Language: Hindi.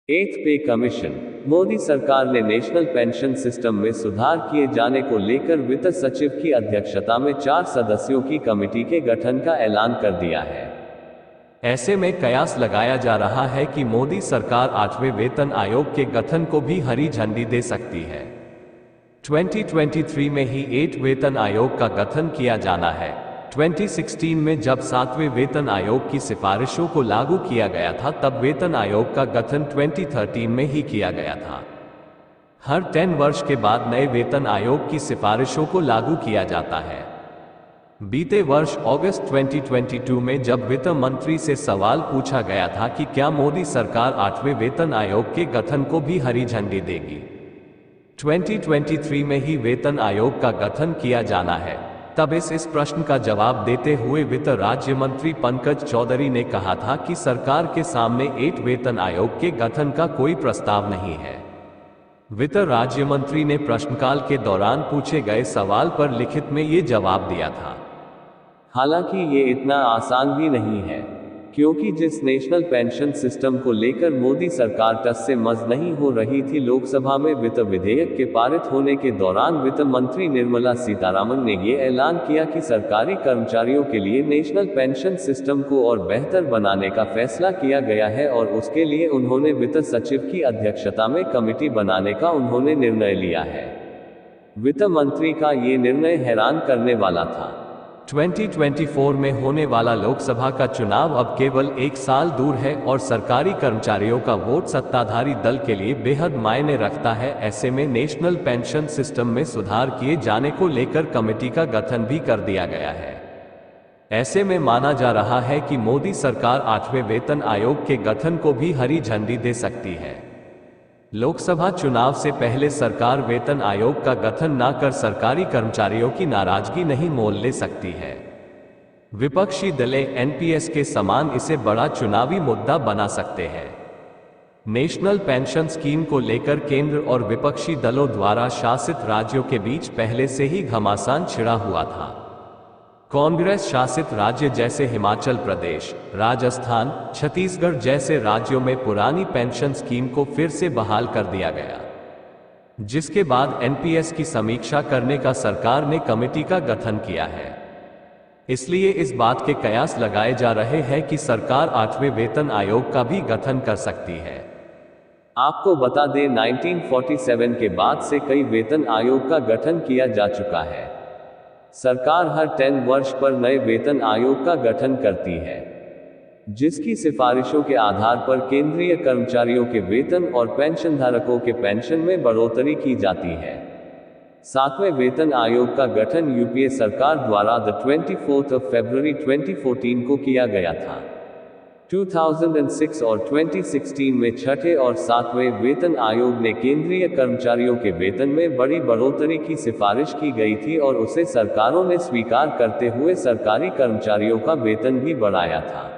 एथ पे कमीशन। मोदी सरकार ने नेशनल पेंशन सिस्टम में सुधार किए जाने को लेकर वित्त सचिव की अध्यक्षता में 4 सदस्यों की कमेटी के गठन का ऐलान कर दिया है। ऐसे में कयास लगाया जा रहा है कि मोदी सरकार 8वें वेतन आयोग के गठन को भी हरी झंडी दे सकती है। 2023 में ही 8 वेतन आयोग का गठन किया जाना है। 2016 में जब 7वें वेतन आयोग की सिफारिशों को लागू किया गया था, तब वेतन आयोग का गठन 2013 में ही किया गया था। हर 10 वर्ष के बाद नए वेतन आयोग की सिफारिशों को लागू किया जाता है। बीते वर्ष अगस्त 2022 में जब वित्त मंत्री से सवाल पूछा गया था कि क्या मोदी सरकार 8वें वेतन आयोग के गठन को भी हरी झंडी देगी। 2023 में ही वेतन आयोग का गठन किया जाना है। तब इस प्रश्न का जवाब देते हुए वित्त राज्य मंत्री पंकज चौधरी ने कहा था कि सरकार के सामने 8 वेतन आयोग के गठन का कोई प्रस्ताव नहीं है। वित्त राज्य मंत्री ने प्रश्नकाल के दौरान पूछे गए सवाल पर लिखित में ये जवाब दिया था। हालांकि ये इतना आसान भी नहीं है, क्योंकि जिस नेशनल पेंशन सिस्टम को लेकर मोदी सरकार टस से मस नहीं हो रही थी, लोकसभा में वित्त विधेयक के पारित होने के दौरान वित्त मंत्री निर्मला सीतारामन ने ये ऐलान किया कि सरकारी कर्मचारियों के लिए नेशनल पेंशन सिस्टम को और बेहतर बनाने का फैसला किया गया है और उसके लिए उन्होंने वित्त सचिव की अध्यक्षता में कमेटी बनाने का उन्होंने निर्णय लिया है। वित्त मंत्री का ये निर्णय हैरान करने वाला था। 2024 में होने वाला लोकसभा का चुनाव अब केवल 1 साल दूर है और सरकारी कर्मचारियों का वोट सत्ताधारी दल के लिए बेहद मायने रखता है। ऐसे में नेशनल पेंशन सिस्टम में सुधार किए जाने को लेकर कमेटी का गठन भी कर दिया गया है। ऐसे में माना जा रहा है कि मोदी सरकार 8वें वेतन आयोग के गठन को भी हरी झंडी दे सकती है। लोकसभा चुनाव से पहले सरकार वेतन आयोग का गठन न कर सरकारी कर्मचारियों की नाराजगी नहीं मोल ले सकती है। विपक्षी दलें एनपीएस के समान इसे बड़ा चुनावी मुद्दा बना सकते हैं। नेशनल पेंशन स्कीम को लेकर केंद्र और विपक्षी दलों द्वारा शासित राज्यों के बीच पहले से ही घमासान छिड़ा हुआ था। कांग्रेस शासित राज्य जैसे हिमाचल प्रदेश, राजस्थान, छत्तीसगढ़ जैसे राज्यों में पुरानी पेंशन स्कीम को फिर से बहाल कर दिया गया, जिसके बाद एनपीएस की समीक्षा करने का सरकार ने कमेटी का गठन किया है। इसलिए इस बात के कयास लगाए जा रहे हैं कि सरकार 8वें वेतन आयोग का भी गठन कर सकती है। आपको बता दें, 1947 के बाद से कई वेतन आयोग का गठन किया जा चुका है। सरकार हर 10 वर्ष पर नए वेतन आयोग का गठन करती है, जिसकी सिफारिशों के आधार पर केंद्रीय कर्मचारियों के वेतन और पेंशनधारकों के पेंशन में बढ़ोतरी की जाती है। 7वें वेतन आयोग का गठन यूपीए सरकार द्वारा 24 फरवरी 2014 को किया गया था। 2006 और 2016 में 6ठे और 7वें वेतन आयोग ने केंद्रीय कर्मचारियों के वेतन में बड़ी बढ़ोतरी की सिफारिश की गई थी और उसे सरकारों ने स्वीकार करते हुए सरकारी कर्मचारियों का वेतन भी बढ़ाया था।